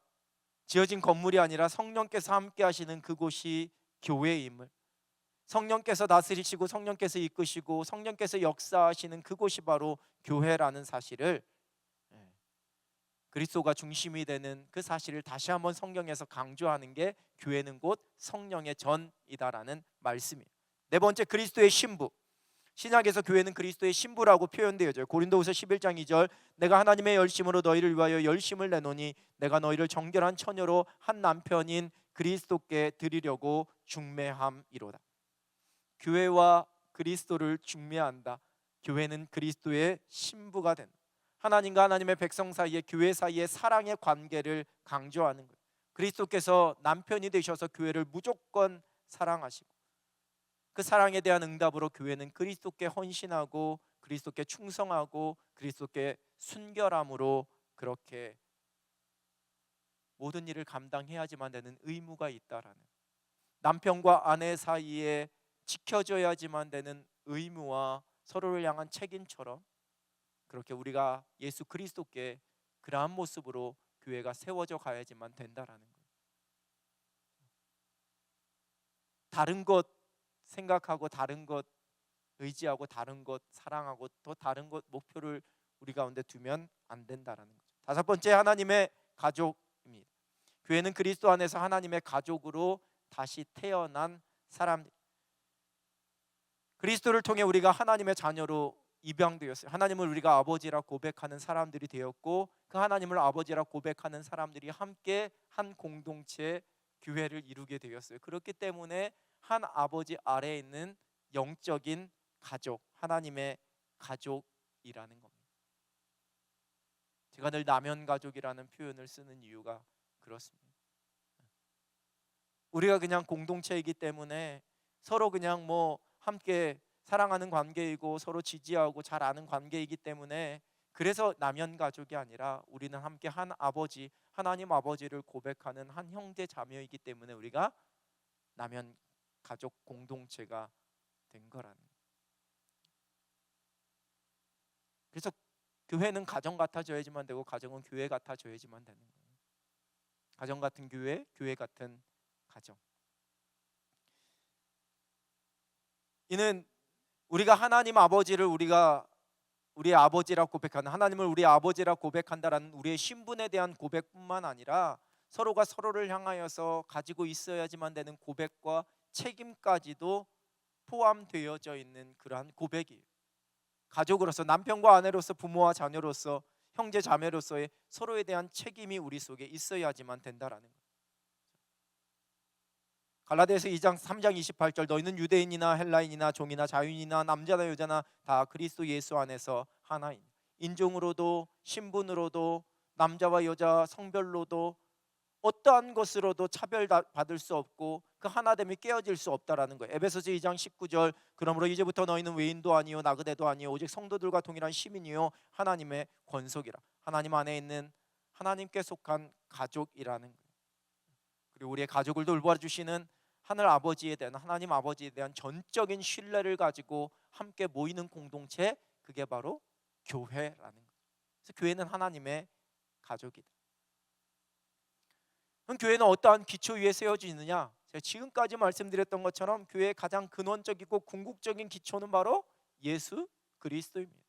지어진 건물이 아니라 성령께서 함께 하시는 그곳이 교회임을, 성령께서 다스리시고 성령께서 이끄시고 성령께서 역사하시는 그곳이 바로 교회라는 사실을, 그리스도가 중심이 되는 그 사실을 다시 한번 성경에서 강조하는 게 교회는 곧 성령의 전이다라는 말씀이에요. 네 번째, 그리스도의 신부. 신약에서 교회는 그리스도의 신부라고 표현되어져요. 고린도후서 11장 2절, 내가 하나님의 열심으로 너희를 위하여 열심을 내노니 내가 너희를 정결한 처녀로 한 남편인 그리스도께 드리려고 중매함이로다. 교회와 그리스도를 중매한다. 교회는 그리스도의 신부가 된다. 하나님과 하나님의 백성 사이에, 교회 사이의 사랑의 관계를 강조하는 거예요. 그리스도께서 남편이 되셔서 교회를 무조건 사랑하시고 그 사랑에 대한 응답으로 교회는 그리스도께 헌신하고 그리스도께 충성하고 그리스도께 순결함으로 그렇게 모든 일을 감당해야지만 되는 의무가 있다라는, 남편과 아내 사이에 지켜줘야지만 되는 의무와 서로를 향한 책임처럼 그렇게 우리가 예수 그리스도께 그러한 모습으로 교회가 세워져 가야지만 된다라는 거예요. 다른 것 생각하고 다른 것 의지하고 다른 것 사랑하고 또 다른 것 목표를 우리 가운데 두면 안 된다라는 거죠. 다섯 번째, 하나님의 가족입니다. 교회는 그리스도 안에서 하나님의 가족으로 다시 태어난 사람들. 그리스도를 통해 우리가 하나님의 자녀로 입양되었어요. 하나님을 우리가 아버지라 고백하는 사람들이 되었고 그 하나님을 아버지라 고백하는 사람들이 함께 한 공동체 교회를 이루게 되었어요. 그렇기 때문에 한 아버지 아래에 있는 영적인 가족, 하나님의 가족이라는 겁니다. 제가 늘 나면 가족이라는 표현을 쓰는 이유가 그렇습니다. 우리가 그냥 공동체이기 때문에 서로 그냥 뭐 함께 사랑하는 관계이고 서로 지지하고 잘 아는 관계이기 때문에 그래서 남연 가족이 아니라 우리는 함께 한 아버지, 하나님 아버지를 고백하는 한 형제 자매이기 때문에 우리가 남연 가족 공동체가 된 거라는. 그래서 교회는 가정 같아져야지만 되고 가정은 교회 같아져야지만 되는 거예요. 가정 같은 교회, 교회 같은 가정. 이는 우리가 하나님 아버지를 우리의 아버지라 고백하는, 하나님을 우리의 아버지라 고백한다라는 우리의 신분에 대한 고백뿐만 아니라 서로가 서로를 향하여서 가지고 있어야지만 되는 고백과 책임까지도 포함되어져 있는 그러한 고백이에요. 가족으로서, 남편과 아내로서, 부모와 자녀로서, 형제 자매로서의 서로에 대한 책임이 우리 속에 있어야지만 된다라는 거예요. 갈라디아서 2장 3장 28절, 너희는 유대인이나 헬라인이나 종이나 자유인이나 남자나 여자나 다 그리스도 예수 안에서 하나인. 인종으로도 신분으로도 남자와 여자 성별로도 어떠한 것으로도 차별받을 수 없고 그 하나됨이 깨어질 수 없다라는 거예요. 에베소서 2장 19절, 그러므로 이제부터 너희는 외인도 아니요 나그네도 아니요 오직 성도들과 동일한 시민이요 하나님의 권속이라. 하나님 안에 있는 하나님께 속한 가족이라는 거예요. 그리고 우리의 가족을 돌봐주시는 하늘 아버지에 대한, 하나님 아버지에 대한 전적인 신뢰를 가지고 함께 모이는 공동체, 그게 바로 교회라는 거예요. 그래서 교회는 하나님의 가족이다. 그럼 교회는 어떠한 기초 위에 세워지느냐? 제가 지금까지 말씀드렸던 것처럼 교회의 가장 근원적이고 궁극적인 기초는 바로 예수 그리스도입니다.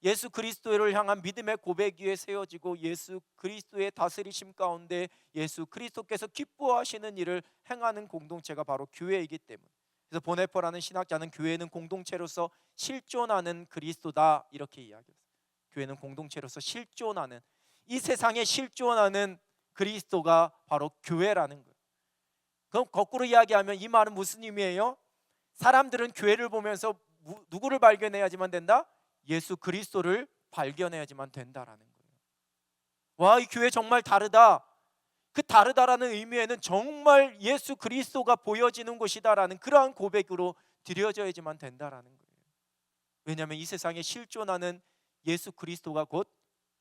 예수 그리스도를 향한 믿음의 고백 위에 세워지고 예수 그리스도의 다스리심 가운데 예수 그리스도께서 기뻐하시는 일을 행하는 공동체가 바로 교회이기 때문에, 그래서 보네퍼라는 신학자는 교회는 공동체로서 실존하는 그리스도다, 이렇게 이야기했어요. 교회는 공동체로서 실존하는, 이 세상에 실존하는 그리스도가 바로 교회라는 거예요. 그럼 거꾸로 이야기하면 이 말은 무슨 의미예요? 사람들은 교회를 보면서 누구를 발견해야지만 된다? 예수 그리스도를 발견해야지만 된다라는 거예요. 와, 이 교회 정말 다르다. 그 다르다라는 의미에는 정말 예수 그리스도가 보여지는 곳이다라는 그러한 고백으로 드려져야지만 된다라는 거예요. 왜냐하면 이 세상에 실존하는 예수 그리스도가 곧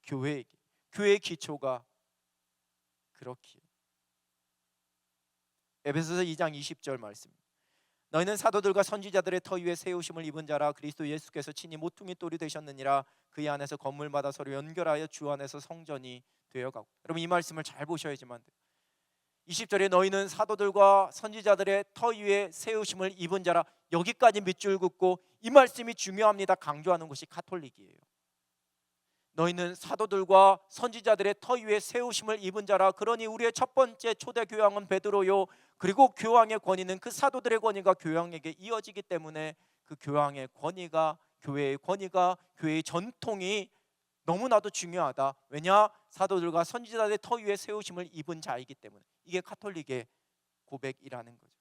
교회이기, 교회의 기초가 그렇기에. 에베소서 2장 20절 말씀. 너희는 사도들과 선지자들의 터 위에 세우심을 입은 자라. 그리스도 예수께서 친히 모퉁이 돌이 되셨느니라. 그의 안에서 건물마다 서로 연결하여 주 안에서 성전이 되어가고. 여러분, 이 말씀을 잘 보셔야지만 돼요. 20절에 너희는 사도들과 선지자들의 터 위에 세우심을 입은 자라. 여기까지 밑줄 긋고 이 말씀이 중요합니다. 강조하는 것이 가톨릭이에요. 너희는 사도들과 선지자들의 터 위에 세우심을 입은 자라. 그러니 우리의 첫 번째 초대 교황은 베드로요, 그리고 교황의 권위는 그 사도들의 권위가 교황에게 이어지기 때문에 그 교황의 권위가, 교회의 권위가, 교회의 전통이 너무나도 중요하다. 왜냐? 사도들과 선지자들의 터 위에 세우심을 입은 자이기 때문에. 이게 가톨릭의 고백이라는 거죠.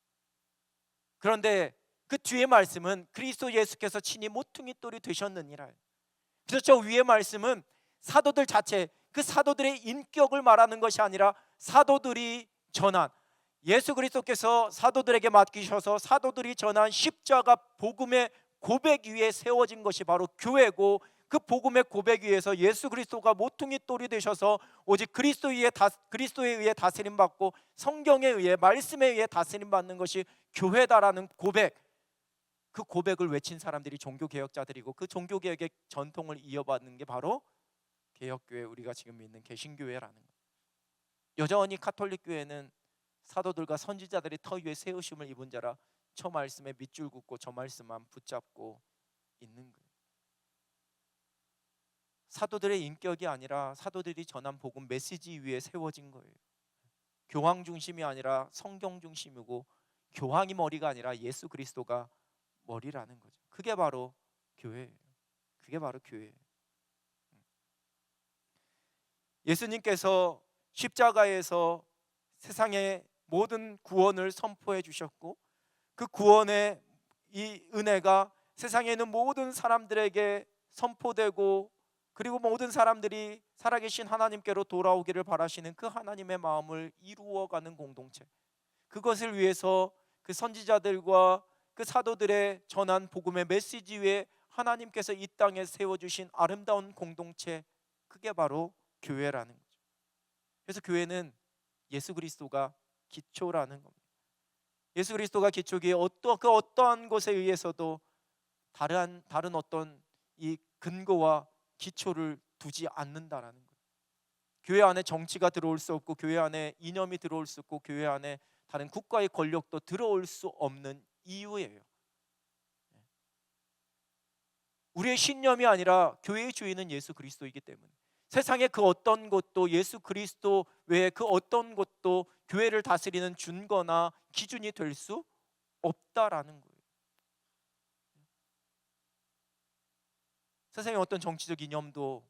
그런데 그 뒤에 말씀은 그리스도 예수께서 친히 모퉁이 돌이 되셨느니라. 그래서 저 위의 말씀은 사도들 자체, 그 사도들의 인격을 말하는 것이 아니라 사도들이 전한, 예수 그리스도께서 사도들에게 맡기셔서 사도들이 전한 십자가 복음의 고백 위에 세워진 것이 바로 교회고, 그 복음의 고백 위에서 예수 그리스도가 모퉁이 돌이 되셔서 오직 그리스도에 의해 다스림 받고 성경에 의해, 말씀에 의해 다스림 받는 것이 교회다라는 고백, 그 고백을 외친 사람들이 종교개혁자들이고, 그 종교개혁의 전통을 이어받는 게 바로 개혁교회, 우리가 지금 믿는 개신교회라는 거예요. 여전히 가톨릭교회는 사도들과 선지자들이 터 위에 세우심을 입은 자라, 저 말씀에 밑줄 긋고 저 말씀만 붙잡고 있는 거예요. 사도들의 인격이 아니라 사도들이 전한 복음 메시지 위에 세워진 거예요. 교황 중심이 아니라 성경 중심이고, 교황이 머리가 아니라 예수 그리스도가 머리라는 거죠. 그게 바로 교회예요. 그게 바로 교회예요. 예수님께서 십자가에서 세상의 모든 구원을 선포해 주셨고, 그 구원의 이 은혜가 세상에 있는 모든 사람들에게 선포되고, 그리고 모든 사람들이 살아계신 하나님께로 돌아오기를 바라시는 그 하나님의 마음을 이루어가는 공동체, 그것을 위해서 그 선지자들과 그 사도들의 전한 복음의 메시지 위에 하나님께서 이 땅에 세워주신 아름다운 공동체, 그게 바로 교회라는 거죠. 그래서 교회는 예수 그리스도가 기초라는 겁니다. 예수 그리스도가 기초기에 어떠한 것에 의해서도 다른 어떤 이 근거와 기초를 두지 않는다라는 거예요. 교회 안에 정치가 들어올 수 없고, 교회 안에 이념이 들어올 수 없고, 교회 안에 다른 국가의 권력도 들어올 수 없는 이유예요. 우리의 신념이 아니라 교회의 주인은 예수 그리스도이기 때문에 세상의 그 어떤 것도, 예수 그리스도 외에 그 어떤 것도 교회를 다스리는 준거나 기준이 될 수 없다라는 거예요. 세상의 어떤 정치적 이념도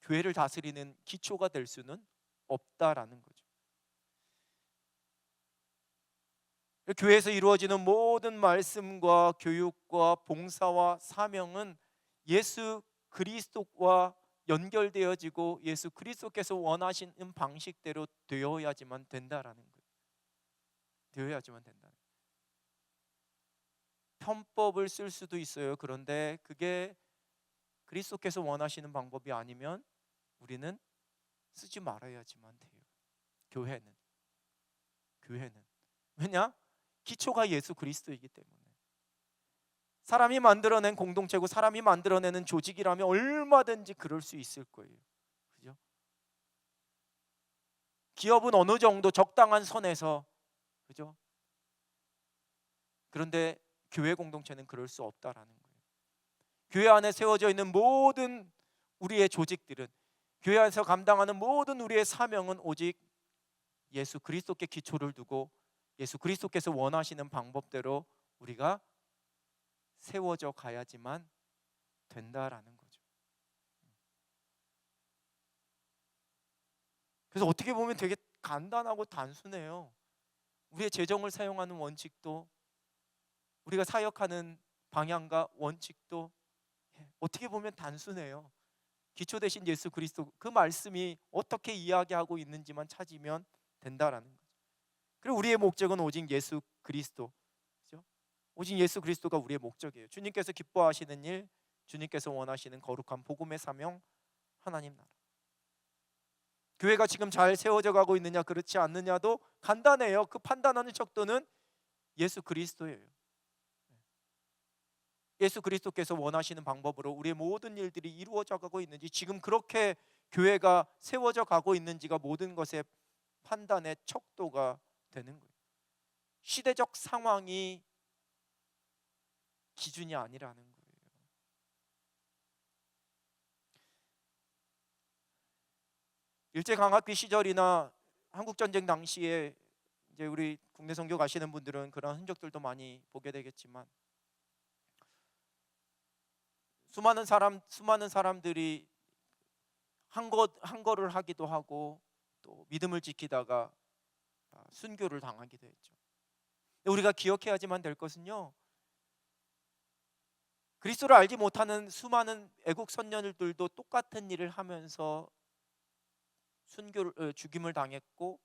교회를 다스리는 기초가 될 수는 없다라는 거죠. 교회에서 이루어지는 모든 말씀과 교육과 봉사와 사명은 예수 그리스도와 연결되어지고 예수 그리스도께서 원하시는 방식대로 되어야지만 된다라는 거예요. 되어야지만 된다. 편법을 쓸 수도 있어요. 그런데 그게 그리스도께서 원하시는 방법이 아니면 우리는 쓰지 말아야지만 돼요. 교회는. 교회는. 왜냐? 기초가 예수 그리스도이기 때문에. 사람이 만들어낸 공동체고 사람이 만들어내는 조직이라면 얼마든지 그럴 수 있을 거예요. 그죠? 기업은 어느 정도 적당한 선에서, 그죠? 그런데 교회 공동체는 그럴 수 없다라는 거예요. 교회 안에 세워져 있는 모든 우리의 조직들은, 교회 안에서 감당하는 모든 우리의 사명은 오직 예수 그리스도께 기초를 두고 예수 그리스도께서 원하시는 방법대로 우리가 세워져 가야지만 된다라는 거죠. 그래서 어떻게 보면 되게 간단하고 단순해요. 우리의 재정을 사용하는 원칙도, 우리가 사역하는 방향과 원칙도 어떻게 보면 단순해요. 기초 대신 예수 그리스도, 그 말씀이 어떻게 이야기하고 있는지만 찾으면 된다라는 거죠. 그리고 우리의 목적은 오직 예수 그리스도, 그렇죠? 오직 예수 그리스도가 우리의 목적이에요. 주님께서 기뻐하시는 일, 주님께서 원하시는 거룩한 복음의 사명, 하나님 나라. 교회가 지금 잘 세워져 가고 있느냐 그렇지 않느냐도 간단해요. 그 판단하는 척도는 예수 그리스도예요. 예수 그리스도께서 원하시는 방법으로 우리의 모든 일들이 이루어져 가고 있는지, 지금 그렇게 교회가 세워져 가고 있는지가 모든 것의 판단의 척도가 되는 거예요. 시대적 상황이 기준이 아니라는 거예요. 일제강점기 시절이나 한국전쟁 당시에 이제 우리 국내 선교 가시는 분들은 그런 흔적들도 많이 보게 되겠지만, 수많은 사람들이 한 거를 하기도 하고 또 믿음을 지키다가 순교를 당하기도 했죠. 우리가 기억해야지만 될 것은요, 그리스도를 알지 못하는 수많은 애국 선녀들도 똑같은 일을 하면서 죽임을 당했고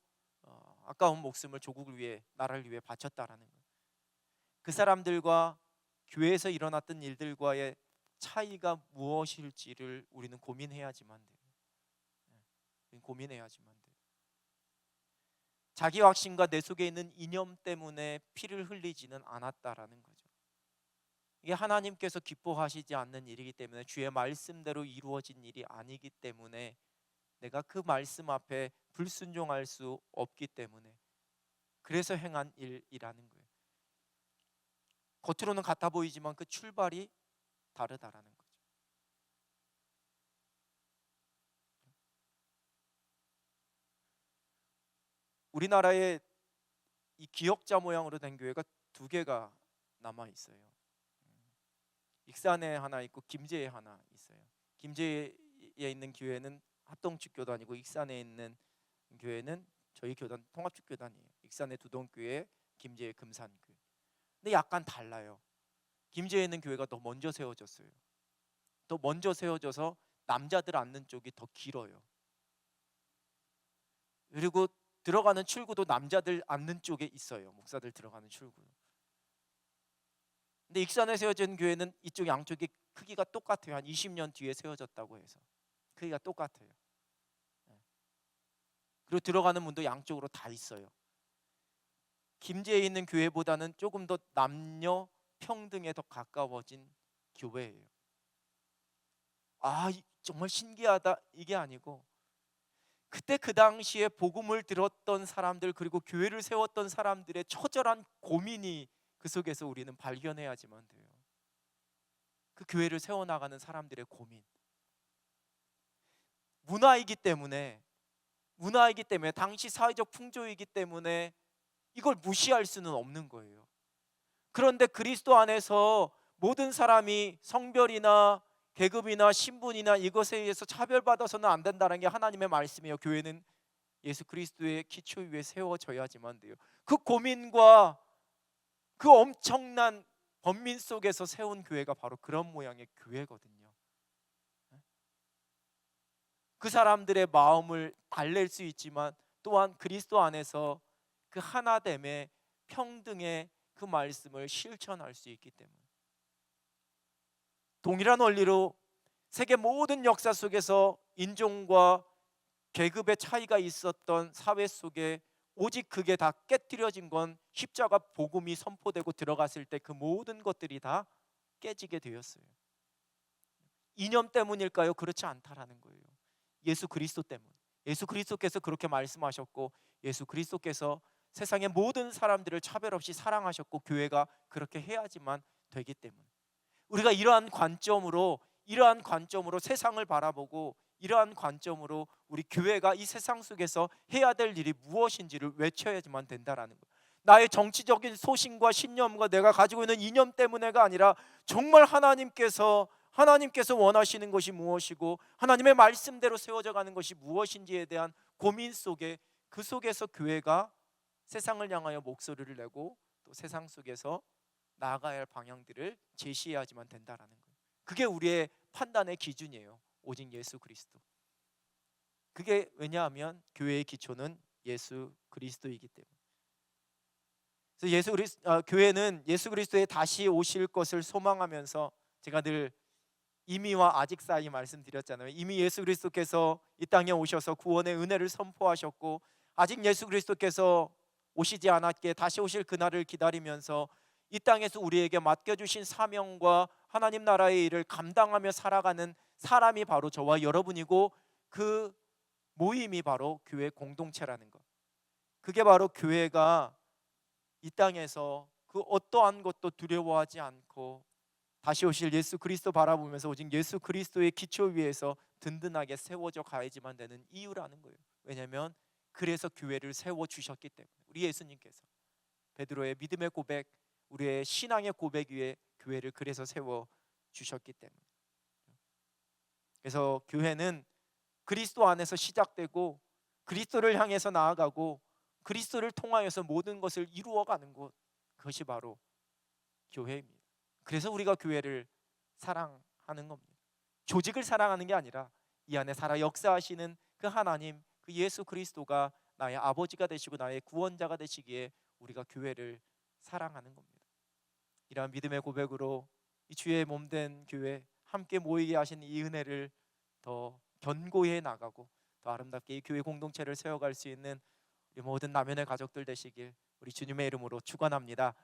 아까운 목숨을 조국을 위해, 나라를 위해 바쳤다라는 거예요. 그 사람들과 교회에서 일어났던 일들과의 차이가 무엇일지를 우리는 고민해야지만 돼요. 고민해야지만 돼요. 자기 확신과 내 속에 있는 이념 때문에 피를 흘리지는 않았다라는 거죠. 이게 하나님께서 기뻐하시지 않는 일이기 때문에, 주의 말씀대로 이루어진 일이 아니기 때문에, 내가 그 말씀 앞에 불순종할 수 없기 때문에 그래서 행한 일이라는 거예요. 겉으로는 같아 보이지만 그 출발이 다르다라는 거죠. 우리나라에 이 기역자 모양으로 된 교회가 두 개가 남아 있어요. 익산에 하나 있고 김제에 하나 있어요. 김제에 있는 교회는 합동축교단이고, 익산에 있는 교회는 저희 교단 통합축교단이에요. 익산의 두동교회, 김제의 금산교회. 근데 약간 달라요. 김제에 있는 교회가 더 먼저 세워졌어요. 더 먼저 세워져서 남자들 앉는 쪽이 더 길어요. 그리고 들어가는 출구도 남자들 앉는 쪽에 있어요. 목사들 들어가는 출구. 근데 익산에 세워진 교회는 이쪽 양쪽이 크기가 똑같아요. 한 20년 뒤에 세워졌다고 해서 크기가 똑같아요. 그리고 들어가는 문도 양쪽으로 다 있어요. 김제에 있는 교회보다는 조금 더 남녀 평등에 더 가까워진 교회예요. 정말 신기하다 이게 아니고, 그때 그 당시에 복음을 들었던 사람들, 그리고 교회를 세웠던 사람들의 처절한 고민이 그 속에서 우리는 발견해야지만 돼요. 그 교회를 세워나가는 사람들의 고민. 문화이기 때문에 당시 사회적 풍조이기 때문에 이걸 무시할 수는 없는 거예요. 그런데 그리스도 안에서 모든 사람이 성별이나 계급이나 신분이나 이것에 의해서 차별받아서는 안 된다는 게 하나님의 말씀이에요. 교회는 예수 그리스도의 기초 위에 세워져야지만 돼요. 그 고민과 그 엄청난 번민 속에서 세운 교회가 바로 그런 모양의 교회거든요. 그 사람들의 마음을 달랠 수 있지만 또한 그리스도 안에서 그 하나됨의 평등의 그 말씀을 실천할 수 있기 때문에, 동일한 원리로 세계 모든 역사 속에서 인종과 계급의 차이가 있었던 사회 속에 오직 그게 다 깨뜨려진 건 십자가 복음이 선포되고 들어갔을 때 그 모든 것들이 다 깨지게 되었어요. 이념 때문일까요? 그렇지 않다라는 거예요. 예수 그리스도 때문. 예수 그리스도께서 그렇게 말씀하셨고, 예수 그리스도께서 세상의 모든 사람들을 차별 없이 사랑하셨고, 교회가 그렇게 해야지만 되기 때문. 우리가 이러한 관점으로 세상을 바라보고, 이러한 관점으로 우리 교회가 이 세상 속에서 해야 될 일이 무엇인지를 외쳐야지만 된다라는 거예요. 나의 정치적인 소신과 신념과 내가 가지고 있는 이념 때문에가 아니라 정말 하나님께서 원하시는 것이 무엇이고 하나님의 말씀대로 세워져 가는 것이 무엇인지에 대한 고민 속에, 그 속에서 교회가 세상을 향하여 목소리를 내고 또 세상 속에서 나아가야 할 방향들을 제시해야지만 된다라는 거예요. 그게 우리의 판단의 기준이에요. 오직 예수 그리스도. 그게 왜냐하면 교회의 기초는 예수 그리스도이기 때문에. 그래서 교회는 예수 그리스도의 다시 오실 것을 소망하면서, 제가 늘 이미와 아직 사이 말씀드렸잖아요. 이미 예수 그리스도께서 이 땅에 오셔서 구원의 은혜를 선포하셨고, 아직 예수 그리스도께서 오시지 않았기에 다시 오실 그날을 기다리면서 이 땅에서 우리에게 맡겨주신 사명과 하나님 나라의 일을 감당하며 살아가는 사람이 바로 저와 여러분이고, 그 모임이 바로 교회 공동체라는 것. 그게 바로 교회가 이 땅에서 그 어떠한 것도 두려워하지 않고 다시 오실 예수 그리스도 바라보면서 오직 예수 그리스도의 기초 위에서 든든하게 세워져 가야지만 되는 이유라는 거예요. 왜냐하면 그래서 교회를 세워주셨기 때문에. 우리 예수님께서 베드로의 믿음의 고백, 우리의 신앙의 고백 위에 교회를 그래서 세워주셨기 때문에. 그래서 교회는 그리스도 안에서 시작되고 그리스도를 향해서 나아가고 그리스도를 통하여서 모든 것을 이루어가는 곳, 그것이 바로 교회입니다. 그래서 우리가 교회를 사랑하는 겁니다. 조직을 사랑하는 게 아니라 이 안에 살아 역사하시는 그 하나님, 그 예수 그리스도가 나의 아버지가 되시고 나의 구원자가 되시기에 우리가 교회를 사랑하는 겁니다. 이러한 믿음의 고백으로 이 주의 몸된 교회 함께 모이게 하신 이 은혜를 더 견고히 해 나가고 더 아름답게 이 교회 공동체를 세워갈 수 있는 우리 모든 남연의 가족들 되시길 우리 주님의 이름으로 축원합니다.